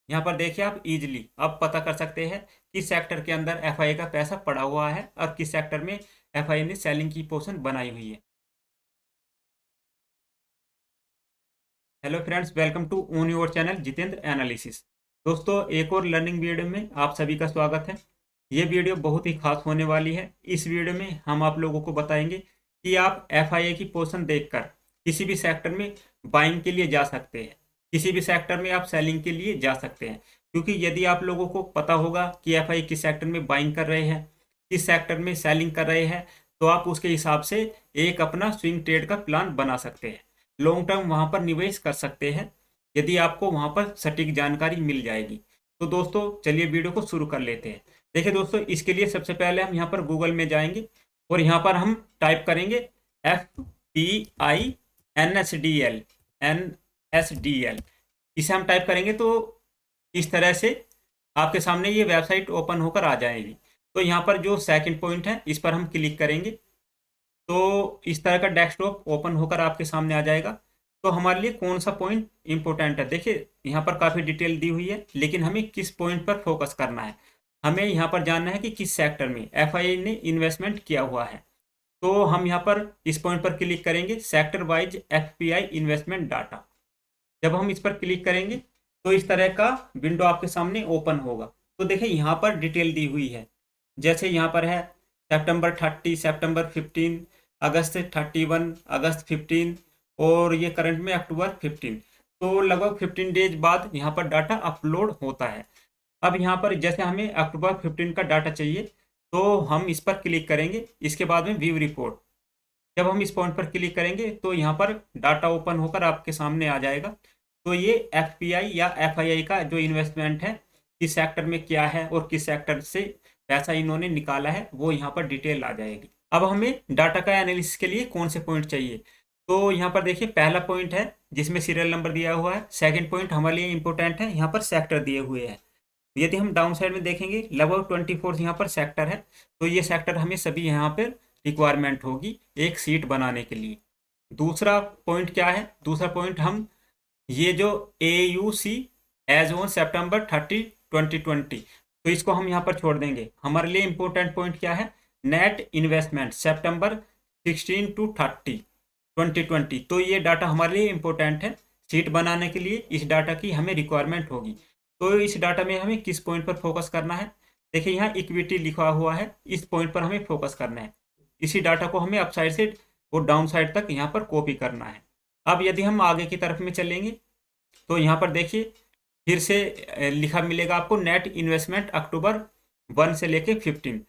यहाँ पर देखिए आप इजीली अब पता कर सकते हैं किस सेक्टर के अंदर एफआईआई का पैसा पड़ा हुआ है और किस सेक्टर में एफआईआई ने सेलिंग की पोजीशन बनाई हुई है। Hello friends, welcome to own your channel Jitendra analysis. दोस्तों, एक और लर्निंग वीडियो में आप सभी का स्वागत है। ये वीडियो बहुत ही खास होने वाली है। इस वीडियो में हम आप लोगों को बताएंगे कि आप एफआईआई की पोजीशन देखकर किसी भी सेक्टर में बाइंग के लिए जा सकते हैं, किसी भी सेक्टर में आप सेलिंग के लिए जा सकते हैं। क्योंकि यदि आप लोगों को पता होगा कि एफआईआई किस सेक्टर में बाइंग कर रहे हैं, किस सेक्टर में सेलिंग कर रहे हैं, तो आप उसके हिसाब से एक अपना स्विंग ट्रेड का प्लान बना सकते हैं, लॉन्ग टर्म वहां पर निवेश कर सकते हैं, यदि आपको वहां पर सटीक जानकारी मिल जाएगी। तो दोस्तों चलिए वीडियो को शुरू कर लेते हैं। देखिए दोस्तों, इसके लिए सबसे पहले हम यहाँ पर गूगल में जाएंगे और यहाँ पर हम टाइप करेंगे FPINSDL। इसे हम टाइप करेंगे तो इस तरह से आपके सामने ये वेबसाइट ओपन होकर आ जाएगी। तो यहाँ पर जो सेकंड पॉइंट है इस पर हम क्लिक करेंगे तो इस तरह का डेस्कटॉप ओपन होकर आपके सामने आ जाएगा। तो हमारे लिए कौन सा पॉइंट इंपॉर्टेंट है, देखिए यहाँ पर काफ़ी डिटेल दी हुई है, लेकिन हमें किस पॉइंट पर फोकस करना है। हमें यहाँ पर जानना है कि किस सेक्टर में एफआईआई ने इन्वेस्टमेंट किया हुआ है। तो हम यहाँ पर इस पॉइंट पर क्लिक करेंगे, sector wise FPI investment data. जब हम इस पर क्लिक करेंगे तो इस तरह का विंडो आपके सामने ओपन होगा। तो देखिए यहाँ पर डिटेल दी हुई है, जैसे यहाँ पर है सितंबर 30, सितंबर 15, अगस्त 31, अगस्त 15 और ये करंट में अक्टूबर 15। तो लगभग 15 डेज बाद यहाँ पर डाटा अपलोड होता है। अब यहाँ पर जैसे हमें अक्टूबर 15 का डाटा चाहिए तो हम इस पर क्लिक करेंगे, इसके बाद में व्यू रिपोर्ट। जब हम इस पॉइंट पर क्लिक करेंगे तो यहाँ पर डाटा ओपन होकर आपके सामने आ जाएगा। तो ये एफपीआई या एफआईआई का जो इन्वेस्टमेंट है किस सेक्टर में क्या है और किस सेक्टर से पैसा इन्होंने निकाला है वो यहाँ पर डिटेल आ जाएगी। अब हमें डाटा का एनालिसिस के लिए कौन से पॉइंट चाहिए, तो यहाँ पर देखिए पहला पॉइंट है जिसमें सीरियल नंबर दिया हुआ है। सेकंड पॉइंट हमारे लिए इंपॉर्टेंट है, यहाँ पर सेक्टर दिए हुए हैं। यदि हम डाउन साइड में देखेंगे लगभग 24 यहाँ पर सेक्टर है, तो ये सेक्टर हमें सभी यहाँ पर रिक्वायरमेंट होगी एक सीट बनाने के लिए। दूसरा पॉइंट क्या है, दूसरा पॉइंट हम ये जो AUC एज ऑन सितंबर 30, 2020, तो इसको हम यहाँ पर छोड़ देंगे। हमारे लिए इंपॉर्टेंट पॉइंट क्या है, नेट इन्वेस्टमेंट सितंबर 16 to 30, 2020। तो ये डाटा हमारे लिए इंपॉर्टेंट है, सीट बनाने के लिए इस डाटा की हमें रिक्वायरमेंट होगी। तो इस डाटा में हमें किस पॉइंट पर फोकस करना है, देखिए यहाँ इक्विटी लिखा हुआ है, इस पॉइंट पर हमें फोकस करना है। इसी डाटा को हमें अप साइड से और डाउन साइड तक यहाँ पर कॉपी करना है। अब यदि हम आगे की तरफ में चलेंगे तो यहाँ पर देखिए फिर से लिखा मिलेगा आपको नेट इन्वेस्टमेंट अक्टूबर 1 से लेके 15।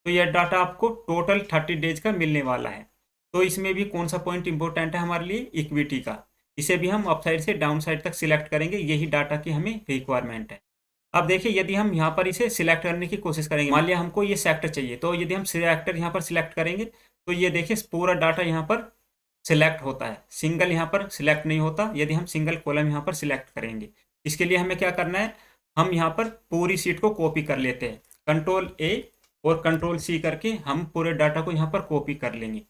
तो यह डाटा आपको टोटल 30 डेज का मिलने वाला है। तो इसमें भी कौन सा पॉइंट इंपॉर्टेंट है हमारे लिए, इक्विटी का। इसे भी हम अप साइड से डाउन साइड तक सिलेक्ट करेंगे, यही डाटा की हमें रिक्वायरमेंट है। अब देखिए यदि हम यहाँ पर इसे सिलेक्ट करने की कोशिश करेंगे, मान लिया हमको ये सेक्टर चाहिए, तो यदि हम सेक्टर यहाँ पर सिलेक्ट करेंगे तो ये देखिए पूरा डाटा यहाँ पर सिलेक्ट होता है, सिंगल यहाँ पर सिलेक्ट नहीं होता यदि हम सिंगल कॉलम यहाँ पर सिलेक्ट करेंगे। इसके लिए हमें क्या करना है, हम यहाँ पर पूरी सीट को कॉपी कर लेते हैं, Ctrl+A और Ctrl+C करके हम पूरे डाटा को यहाँ पर कॉपी कर लेंगे।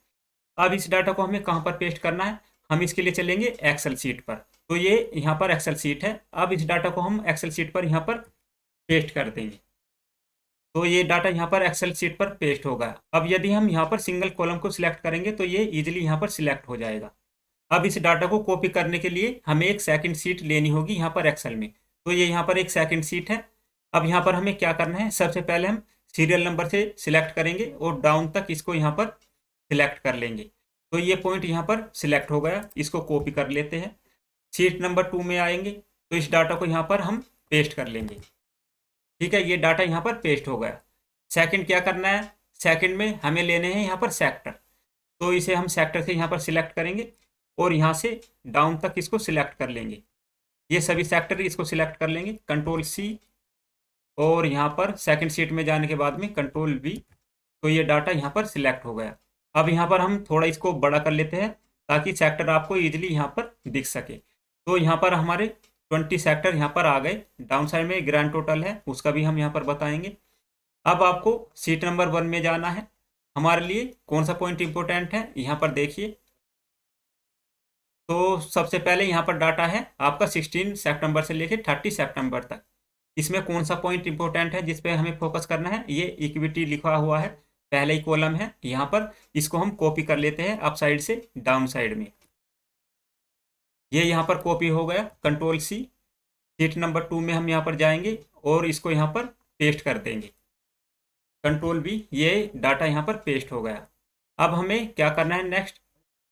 अब इस डाटा को हमें कहाँ पर पेस्ट करना है, हम इसके लिए चलेंगे एक्सेल सीट पर। तो ये यहाँ पर एक्सेल सीट है, अब इस डाटा को हम एक्सेल सीट पर यहाँ पर पेस्ट कर देंगे। तो ये डाटा यहाँ पर एक्सेल सीट पर पेस्ट होगा। अब यदि हम यहाँ पर सिंगल कॉलम को सिलेक्ट करेंगे तो ये इजीली यहाँ पर सिलेक्ट हो जाएगा। अब इस डाटा को कॉपी करने के लिए हमें एक सेकंड सीट लेनी होगी यहाँ पर एक्सेल में। तो ये यहाँ पर एक सेकंड सीट है। अब यहाँ पर हमें क्या करना है, सबसे पहले हम सीरियल नंबर से सिलेक्ट करेंगे और डाउन तक इसको यहाँ पर सिलेक्ट कर लेंगे। तो ये पॉइंट यहाँ पर सिलेक्ट हो गया, इसको कॉपी कर लेते हैं। सीट नंबर 2 में आएंगे तो इस डाटा को यहाँ पर हम पेस्ट कर लेंगे। ठीक है, ये डाटा यहाँ पर पेस्ट हो गया। सेकंड क्या करना है, सेकंड में हमें लेने हैं यहाँ पर सेक्टर। तो इसे हम सेक्टर से यहाँ पर सिलेक्ट करेंगे और यहाँ से डाउन तक इसको सिलेक्ट कर लेंगे। ये सभी सेक्टर इसको सिलेक्ट कर लेंगे, Ctrl+C और यहाँ पर सेकंड सीट में जाने के बाद में Ctrl+V। तो ये डाटा यहाँ पर सिलेक्ट हो गया। अब यहाँ पर हम थोड़ा इसको बड़ा कर लेते हैं ताकि सेक्टर आपको इजीली यहाँ पर दिख सके। तो यहाँ पर हमारे 20 सेक्टर यहाँ पर आ गए। डाउन साइड में ग्रैंड टोटल है, उसका भी हम यहाँ पर बताएंगे। अब आपको सीट नंबर 1 में जाना है। हमारे लिए कौन सा पॉइंट इंपॉर्टेंट है, यहाँ पर देखिए। तो सबसे पहले यहाँ पर डाटा है आपका 16 सितंबर से लेकर 30 सितंबर तक। इसमें कौन सा पॉइंट इंपॉर्टेंट है जिस पे हमें फोकस करना है, ये इक्विटी लिखा हुआ है, पहले ही कॉलम है यहाँ पर, इसको हम कॉपी कर लेते हैं अप साइड से डाउन साइड में। ये यहाँ पर कॉपी हो गया, कंट्रोल सी। शीट नंबर 2 में हम यहाँ पर जाएंगे और इसको यहाँ पर पेस्ट कर देंगे, कंट्रोल बी, ये डाटा यहाँ पर पेस्ट हो गया। अब हमें क्या करना है नेक्स्ट,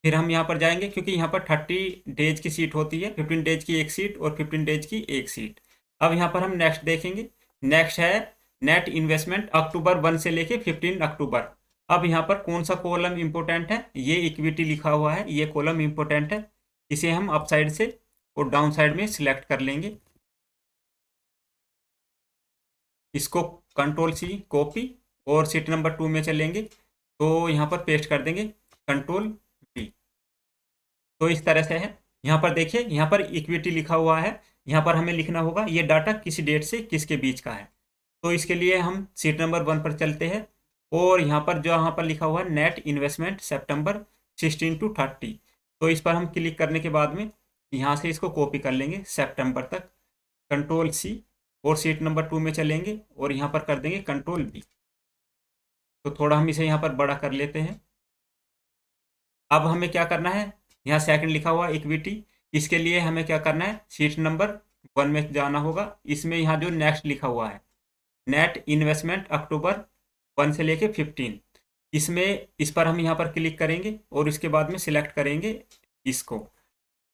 फिर हम यहाँ पर जाएंगे क्योंकि यहाँ पर 30 डेज की सीट होती है, 15 डेज की एक सीट और 15 डेज की एक सीट। अब यहाँ पर हम नेक्स्ट देखेंगे, नेक्स्ट है नेट इन्वेस्टमेंट अक्टूबर 1 से लेके 15 अक्टूबर। अब यहाँ पर कौन सा कॉलम इंपोर्टेंट है, ये इक्विटी लिखा हुआ है, ये कॉलम इंपोर्टेंट है, इसे हम अप साइड से और डाउन साइड में सिलेक्ट कर लेंगे, इसको कंट्रोल सी कॉपी और सीट नंबर 2 में चलेंगे तो यहाँ पर पेस्ट कर देंगे, कंट्रोल वी। तो इस तरह से है, यहाँ पर देखिए यहाँ पर इक्विटी लिखा हुआ है, यहाँ पर हमें लिखना होगा ये डाटा किस डेट से किसके बीच का है। तो इसके लिए हम सीट नंबर 1 पर चलते हैं और यहाँ पर जो यहाँ पर लिखा हुआ है नेट इन्वेस्टमेंट सितंबर 16 to 30, तो इस पर हम क्लिक करने के बाद में यहाँ से इसको कॉपी कर लेंगे सितंबर तक, कंट्रोल सी और सीट नंबर 2 में चलेंगे और यहाँ पर कर देंगे कंट्रोल बी। तो थोड़ा हम इसे यहाँ पर बड़ा कर लेते हैं। अब हमें क्या करना है, यहाँ सेकंड लिखा हुआ इक्विटी, इसके लिए हमें क्या करना है, शीट नंबर 1 में जाना होगा, इसमें यहाँ जो नेक्स्ट लिखा हुआ है नेट इन्वेस्टमेंट अक्टूबर 1 से लेके 15, इसमें इस पर हम यहाँ पर क्लिक करेंगे और इसके बाद में सिलेक्ट करेंगे इसको,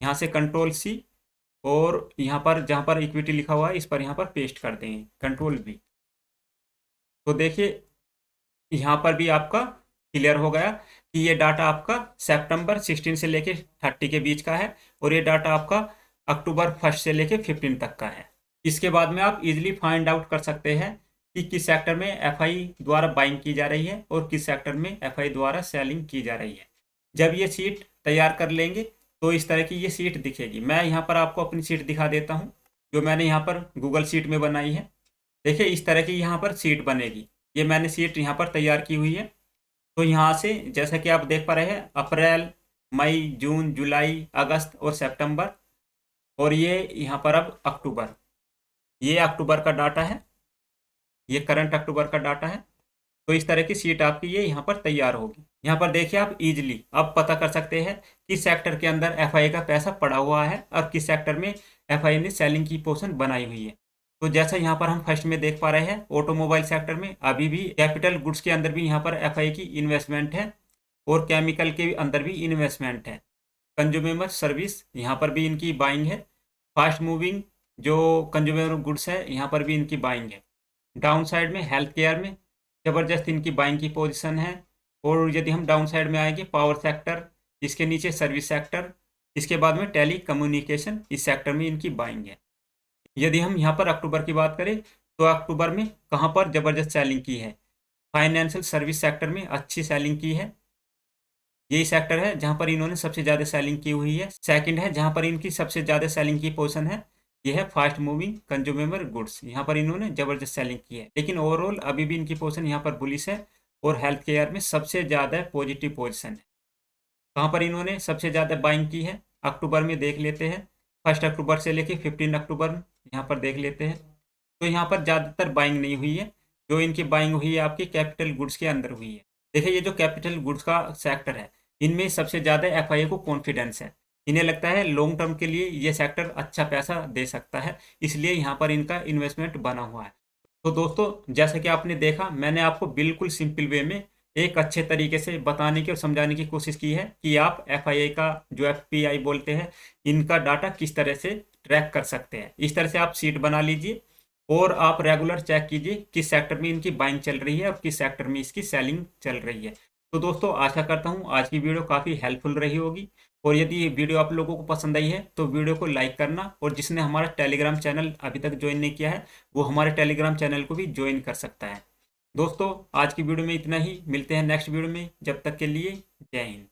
यहाँ से कंट्रोल सी और यहाँ पर जहाँ पर इक्विटी लिखा हुआ है इस पर यहाँ पर पेस्ट कर देंगे, कंट्रोल बी। तो देखिए यहाँ पर भी आपका क्लियर हो गया कि ये डाटा आपका सितंबर 16 से लेके 30 के बीच का है और ये डाटा आपका अक्टूबर 1 से लेके 15 तक का है। इसके बाद में आप इजीली फाइंड आउट कर सकते हैं कि किस सेक्टर में एफआई द्वारा बाइंग की जा रही है और किस सेक्टर में एफआई द्वारा सेलिंग की जा रही है। जब ये सीट तैयार कर लेंगे तो इस तरह की ये सीट दिखेगी। मैं यहाँ पर आपको अपनी सीट दिखा देता हूँ जो मैंने यहाँ पर गूगल सीट में बनाई है। देखिए इस तरह की यहाँ पर सीट बनेगी, ये मैंने सीट यहाँ पर तैयार की हुई है। तो यहाँ से जैसा कि आप देख पा रहे हैं अप्रैल, मई, जून, जुलाई, अगस्त और सितंबर, और ये यहाँ पर अब अक्टूबर, ये अक्टूबर का डाटा है, ये करंट अक्टूबर का डाटा है। तो इस तरह की सीट आपकी ये यहाँ पर तैयार होगी। यहाँ पर देखिए आप इजीली अब पता कर सकते हैं किस सेक्टर के अंदर एफआई का पैसा पड़ा हुआ है और किस सेक्टर में एफआई ने सेलिंग की पोजीशन बनाई हुई है। तो जैसा यहाँ पर हम फर्स्ट में देख पा रहे हैं ऑटोमोबाइल सेक्टर में अभी भी कैपिटल गुड्स के अंदर भी यहाँ पर एफआई की इन्वेस्टमेंट है और केमिकल के अंदर भी इन्वेस्टमेंट है। कंज्यूमर सर्विस यहाँ पर भी इनकी बाइंग है। फास्ट मूविंग जो कंज्यूमर गुड्स है यहाँ पर भी इनकी बाइंग है। डाउन साइड में हेल्थ केयर में ज़बरदस्त इनकी बाइंग की पोजीशन है। और यदि हम डाउन साइड में आएंगे पावर सेक्टर, इसके नीचे सर्विस सेक्टर, इसके बाद में टेली कम्युनिकेशन, इस सेक्टर में इनकी बाइंग है। यदि हम यहाँ पर अक्टूबर की बात करें तो अक्टूबर में कहाँ पर ज़बरदस्त सेलिंग की है, फाइनेंशियल सर्विस सेक्टर में अच्छी सेलिंग की है। यही सेक्टर है जहाँ पर इन्होंने सबसे ज़्यादा सेलिंग की हुई है। सेकंड है जहाँ पर इनकी सबसे ज़्यादा सेलिंग की पोजीशन है, यह है फास्ट मूविंग कंज्यूमर गुड्स, यहाँ पर इन्होंने ज़बरदस्त सेलिंग की है। लेकिन ओवरऑल अभी भी इनकी पोजीशन यहाँ पर बुलिश है और हेल्थ केयर में सबसे ज़्यादा पॉजिटिव पोजीशन है। कहाँ पर इन्होंने सबसे ज़्यादा बाइंग की है अक्टूबर में देख लेते हैं, 1 अक्टूबर से लेके 15 अक्टूबर यहाँ पर देख लेते हैं। तो यहाँ पर ज़्यादातर बाइंग नहीं हुई है, जो इनकी बाइंग हुई है आपकी कैपिटल गुड्स के अंदर हुई है। देखिए ये जो कैपिटल गुड्स का सेक्टर है इनमें सबसे ज़्यादा एफआईए को कॉन्फिडेंस है, इन्हें लगता है लॉन्ग टर्म के लिए ये सेक्टर अच्छा पैसा दे सकता है, इसलिए यहाँ पर इनका इन्वेस्टमेंट बना हुआ है। तो दोस्तों जैसा कि आपने देखा मैंने आपको बिल्कुल सिंपल वे में एक अच्छे तरीके से बताने की और समझाने की कोशिश की है कि आप एफआईए का जो एफपीआई बोलते हैं इनका डाटा किस तरह से ट्रैक कर सकते हैं। इस तरह से आप सीट बना लीजिए और आप रेगुलर चेक कीजिए किस सेक्टर में इनकी बाइंग चल रही है और किस सेक्टर में इसकी सेलिंग चल रही है। तो दोस्तों आशा करता हूँ आज की वीडियो काफ़ी हेल्पफुल रही होगी और यदि ये वीडियो आप लोगों को पसंद आई है तो वीडियो को लाइक करना, और जिसने हमारा टेलीग्राम चैनल अभी तक ज्वाइन नहीं किया है वो हमारे टेलीग्राम चैनल को भी ज्वाइन कर सकता है। दोस्तों आज की वीडियो में इतना ही, मिलते हैं नेक्स्ट वीडियो में, जब तक के लिए जय हिंद।